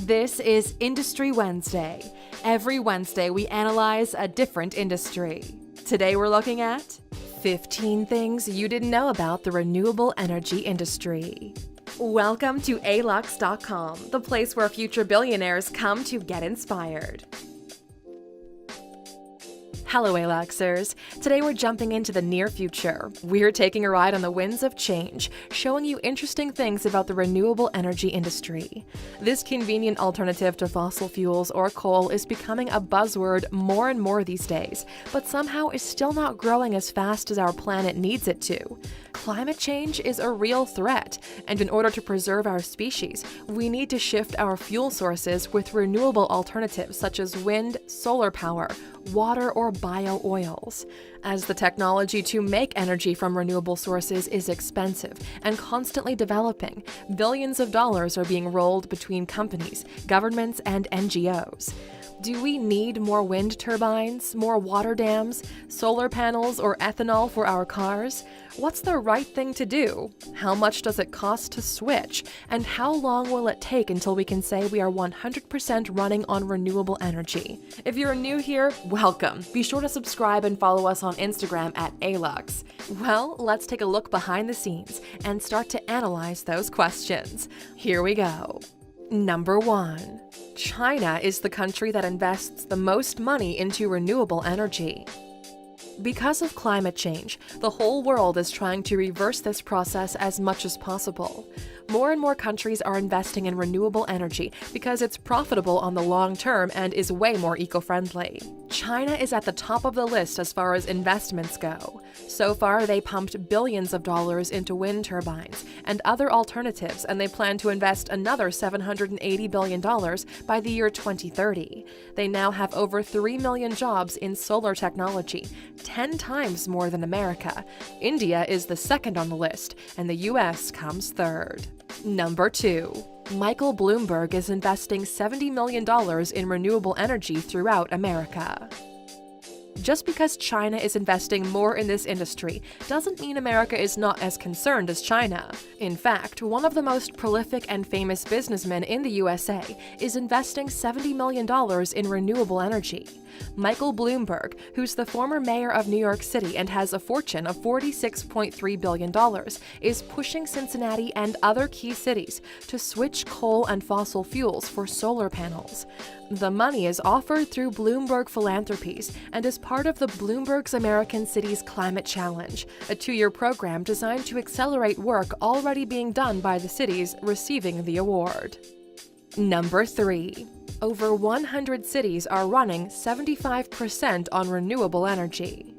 This is Industry Wednesday. Every Wednesday, we analyze a different industry. Today, we're looking at 15 things you didn't know about the renewable energy industry. Welcome to alux.com, the place where future billionaires come to get inspired. Hello, Aluxers. Today we're jumping into the near future. We're taking a ride on the winds of change, showing you interesting things about the renewable energy industry. This convenient alternative to fossil fuels or coal is becoming a buzzword more and more these days, but somehow is still not growing as fast as our planet needs it to. Climate change is a real threat, and in order to preserve our species, we need to shift our fuel sources with renewable alternatives such as wind, solar power, water, or bio-oils. As the technology to make energy from renewable sources is expensive and constantly developing, billions of dollars are being rolled between companies, governments, and NGOs. Do we need more wind turbines, more water dams, solar panels, or ethanol for our cars? What's the right thing to do? How much does it cost to switch? And how long will it take until we can say we are 100% running on renewable energy? If you're new here, welcome. Be sure to subscribe and follow us on Instagram at Alux. Well, let's take a look behind the scenes and start to analyze those questions. Here we go. Number 1. China is the country that invests the most money into renewable energy. Because of climate change, the whole world is trying to reverse this process as much as possible. More and more countries are investing in renewable energy because it's profitable on the long term and is way more eco-friendly. China is at the top of the list as far as investments go. So far, they pumped billions of dollars into wind turbines and other alternatives, and they plan to invest another $780 billion by the year 2030. They now have over 3 million jobs in solar technology, 10 times more than America. India is the second on the list, and the US comes third. Number 2. Michael Bloomberg is investing $70 million in renewable energy throughout America. Just because China is investing more in this industry doesn't mean America is not as concerned as China. In fact, one of the most prolific and famous businessmen in the USA is investing $70 million in renewable energy. Michael Bloomberg, who's the former mayor of New York City and has a fortune of $46.3 billion, is pushing Cincinnati and other key cities to switch coal and fossil fuels for solar panels. The money is offered through Bloomberg Philanthropies and is part of the Bloomberg's American Cities Climate Challenge, a 2-year program designed to accelerate work already being done by the cities receiving the award. Number 3. Over 100 cities are running 75% on renewable energy.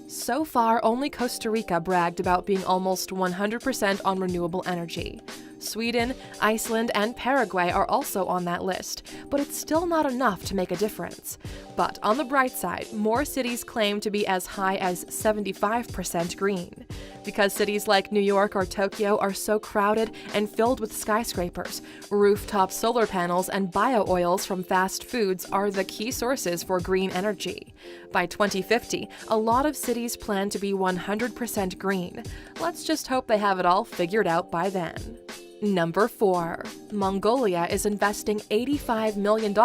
So far, only Costa Rica bragged about being almost 100% on renewable energy. Sweden, Iceland, and Paraguay are also on that list, but it's still not enough to make a difference. But on the bright side, more cities claim to be as high as 75% green. Because cities like New York or Tokyo are so crowded and filled with skyscrapers, rooftop solar panels and bio-oils from fast foods are the key sources for green energy. By 2050, a lot of cities plan to be 100% green. Let's just hope they have it all figured out by then. Number 4. Mongolia is investing $85 million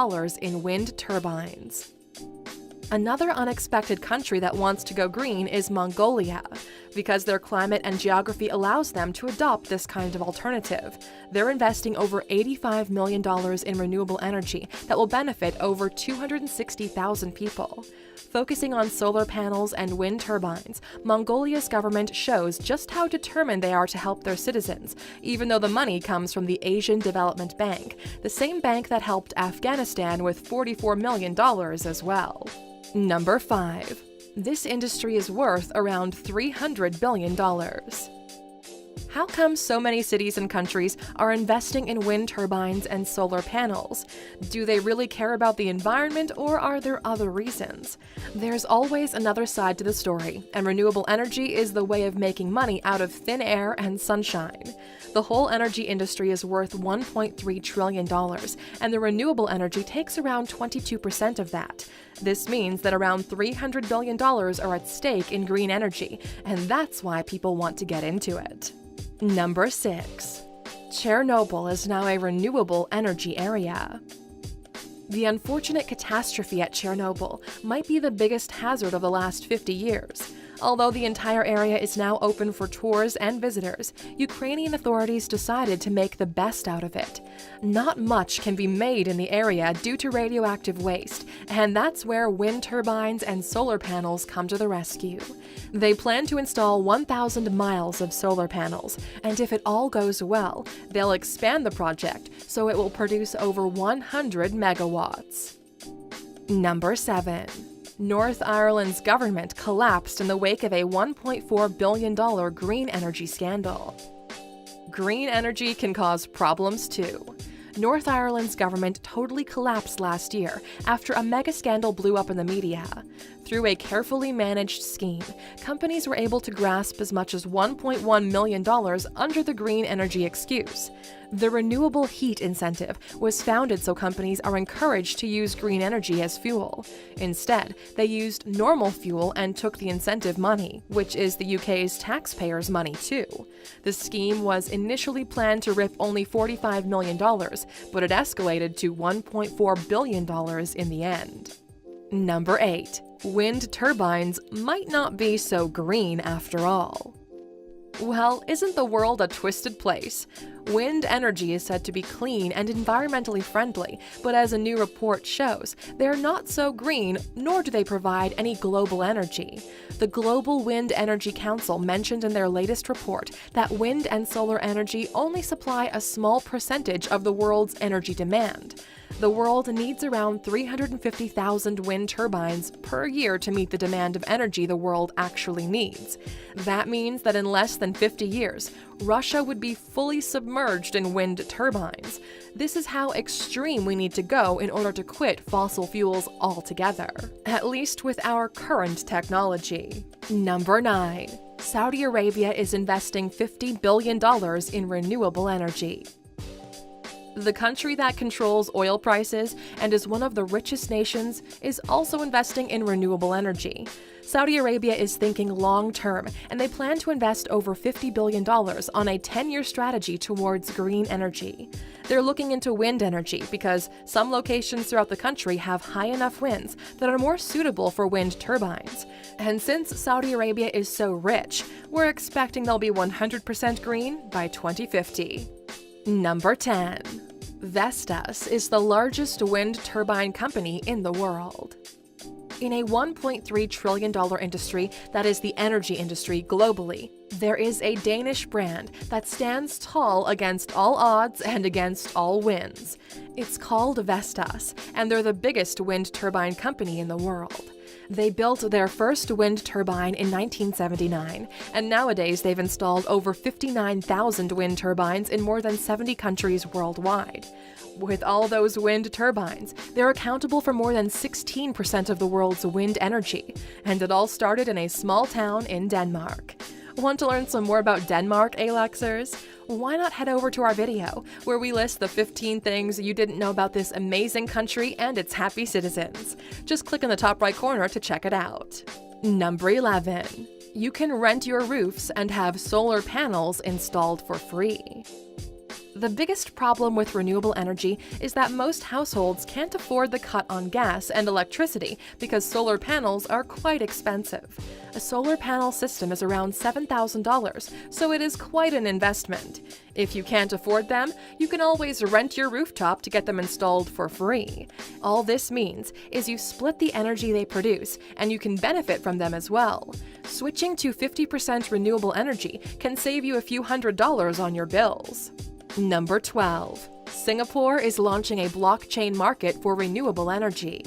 in wind turbines. Another unexpected country that wants to go green is Mongolia. Because their climate and geography allows them to adopt this kind of alternative. They're investing over $85 million in renewable energy that will benefit over 260,000 people. Focusing on solar panels and wind turbines, Mongolia's government shows just how determined they are to help their citizens, even though the money comes from the Asian Development Bank, the same bank that helped Afghanistan with $44 million as well. Number 5. This industry is worth around $300 billion. How come so many cities and countries are investing in wind turbines and solar panels? Do they really care about the environment, or are there other reasons? There's always another side to the story, and renewable energy is the way of making money out of thin air and sunshine. The whole energy industry is worth $1.3 trillion, and the renewable energy takes around 22% of that. This means that around $300 billion are at stake in green energy, and that's why people want to get into it. Number 6. Chernobyl is now a renewable energy area. The unfortunate catastrophe at Chernobyl might be the biggest hazard of the last 50 years. Although the entire area is now open for tours and visitors, Ukrainian authorities decided to make the best out of it. Not much can be made in the area due to radioactive waste, and that's where wind turbines and solar panels come to the rescue. They plan to install 1,000 miles of solar panels, and if it all goes well, they'll expand the project so it will produce over 100 megawatts. Number 7. North Ireland's government collapsed in the wake of a $1.4 billion green energy scandal. Green energy can cause problems too. North Ireland's government totally collapsed last year after a mega scandal blew up in the media. Through a carefully managed scheme, companies were able to grasp as much as $1.1 million under the green energy excuse. The Renewable Heat Incentive was founded so companies are encouraged to use green energy as fuel. Instead, they used normal fuel and took the incentive money, which is the UK's taxpayers' money too. The scheme was initially planned to rip only $45 million, but it escalated to $1.4 billion in the end. Number 8. Wind turbines might not be so green after all. Well, isn't the world a twisted place? Wind energy is said to be clean and environmentally friendly, but as a new report shows, they're not so green, nor do they provide any global energy. The Global Wind Energy Council mentioned in their latest report that wind and solar energy only supply a small percentage of the world's energy demand. The world needs around 350,000 wind turbines per year to meet the demand of energy the world actually needs. That means that in less than 50 years, Russia would be fully submerged in wind turbines. This is how extreme we need to go in order to quit fossil fuels altogether, at least with our current technology. Number 9. Saudi Arabia is investing $50 billion in renewable energy. The country that controls oil prices and is one of the richest nations is also investing in renewable energy. Saudi Arabia is thinking long-term, and they plan to invest over $50 billion on a 10-year strategy towards green energy. They're looking into wind energy because some locations throughout the country have high enough winds that are more suitable for wind turbines. And since Saudi Arabia is so rich, we're expecting they'll be 100% green by 2050. Number 10. Vestas is the largest wind turbine company in the world. In a $1.3 trillion industry that is the energy industry globally, there is a Danish brand that stands tall against all odds and against all winds. It's called Vestas, and they're the biggest wind turbine company in the world. They built their first wind turbine in 1979, and nowadays they've installed over 59,000 wind turbines in more than 70 countries worldwide. With all those wind turbines, they're accountable for more than 16% of the world's wind energy, and it all started in a small town in Denmark. Want to learn some more about Denmark, Alexers? Why not head over to our video, where we list the 15 things you didn't know about this amazing country and its happy citizens. Just click in the top right corner to check it out. Number 11. You can rent your roofs and have solar panels installed for free. The biggest problem with renewable energy is that most households can't afford the cut on gas and electricity because solar panels are quite expensive. A solar panel system is around $7,000, so it is quite an investment. If you can't afford them, you can always rent your rooftop to get them installed for free. All this means is you split the energy they produce, and you can benefit from them as well. Switching to 50% renewable energy can save you a few $100s on your bills. Number 12. Singapore is launching a blockchain market for renewable energy.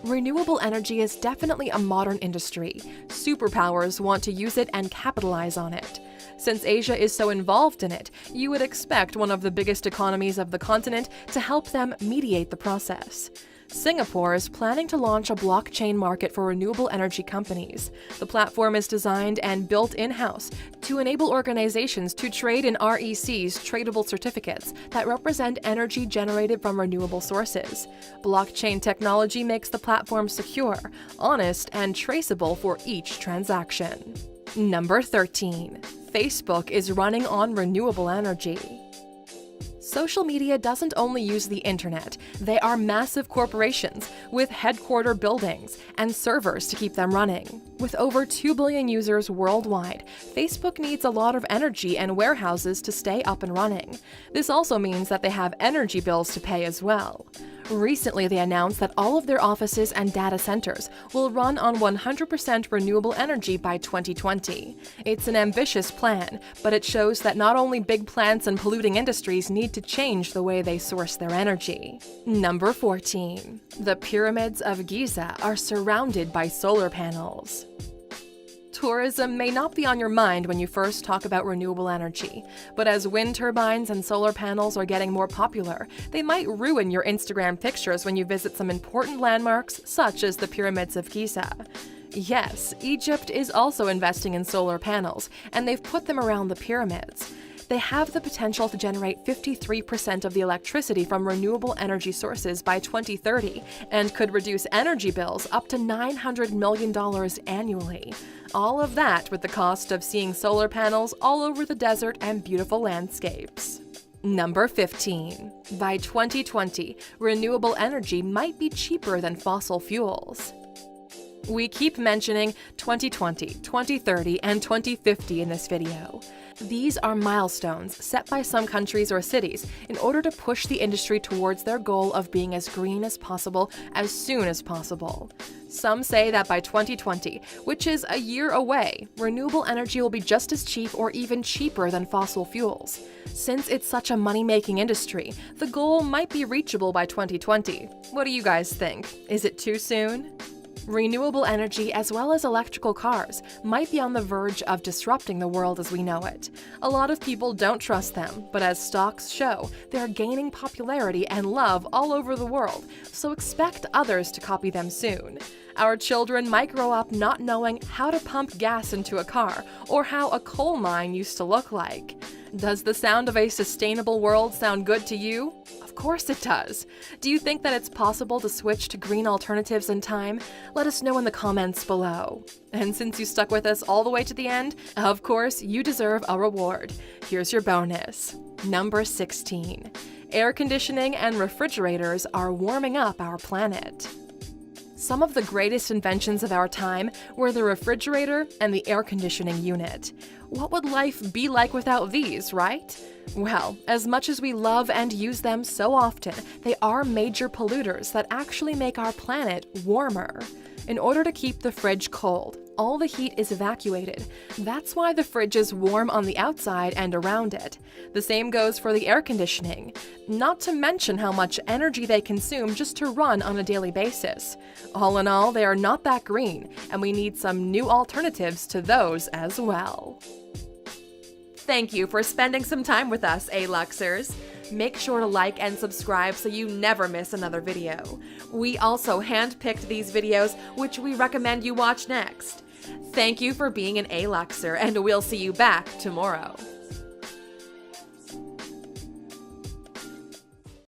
Renewable energy is definitely a modern industry. Superpowers want to use it and capitalize on it. Since Asia is so involved in it, you would expect one of the biggest economies of the continent to help them mediate the process. Singapore is planning to launch a blockchain market for renewable energy companies. The platform is designed and built in-house to enable organizations to trade in REC's tradable certificates that represent energy generated from renewable sources. Blockchain technology makes the platform secure, honest, and traceable for each transaction. Number 13. Facebook is running on renewable energy. Social media doesn't only use the internet, they are massive corporations with headquarter buildings and servers to keep them running. With over 2 billion users worldwide, Facebook needs a lot of energy and warehouses to stay up and running. This also means that they have energy bills to pay as well. Recently, they announced that all of their offices and data centers will run on 100% renewable energy by 2020. It's an ambitious plan, but it shows that not only big plants and polluting industries need to change the way they source their energy. Number 14. The pyramids of Giza are surrounded by solar panels. Tourism may not be on your mind when you first talk about renewable energy, but as wind turbines and solar panels are getting more popular, they might ruin your Instagram pictures when you visit some important landmarks such as the pyramids of Giza. Yes, Egypt is also investing in solar panels, and they've put them around the pyramids. They have the potential to generate 53% of the electricity from renewable energy sources by 2030 and could reduce energy bills up to $900 million annually. All of that with the cost of seeing solar panels all over the desert and beautiful landscapes. Number 15. By 2020, renewable energy might be cheaper than fossil fuels. We keep mentioning 2020, 2030, and 2050 in this video. These are milestones set by some countries or cities in order to push the industry towards their goal of being as green as possible as soon as possible. Some say that by 2020, which is a year away, renewable energy will be just as cheap or even cheaper than fossil fuels. Since it's such a money-making industry, the goal might be reachable by 2020. What do you guys think? Is it too soon? Renewable energy, as well as electrical cars, might be on the verge of disrupting the world as we know it. A lot of people don't trust them, but as stocks show, they're gaining popularity and love all over the world, so expect others to copy them soon. Our children might grow up not knowing how to pump gas into a car or how a coal mine used to look like. Does the sound of a sustainable world sound good to you? Of course it does. Do you think that it's possible to switch to green alternatives in time? Let us know in the comments below. And since you stuck with us all the way to the end, of course, you deserve a reward. Here's your bonus. Number 16. Air conditioning and refrigerators are warming up our planet. Some of the greatest inventions of our time were the refrigerator and the air conditioning unit. What would life be like without these, right? Well, as much as we love and use them so often, they are major polluters that actually make our planet warmer. In order to keep the fridge cold, all the heat is evacuated. That's why the fridge is warm on the outside and around it. The same goes for the air conditioning, not to mention how much energy they consume just to run on a daily basis. All in all, they are not that green, and we need some new alternatives to those as well. Thank you for spending some time with us, A-Luxers. Make sure to like and subscribe so you never miss another video. We also handpicked these videos, which we recommend you watch next. Thank you for being an A-Luxer, and we'll see you back tomorrow.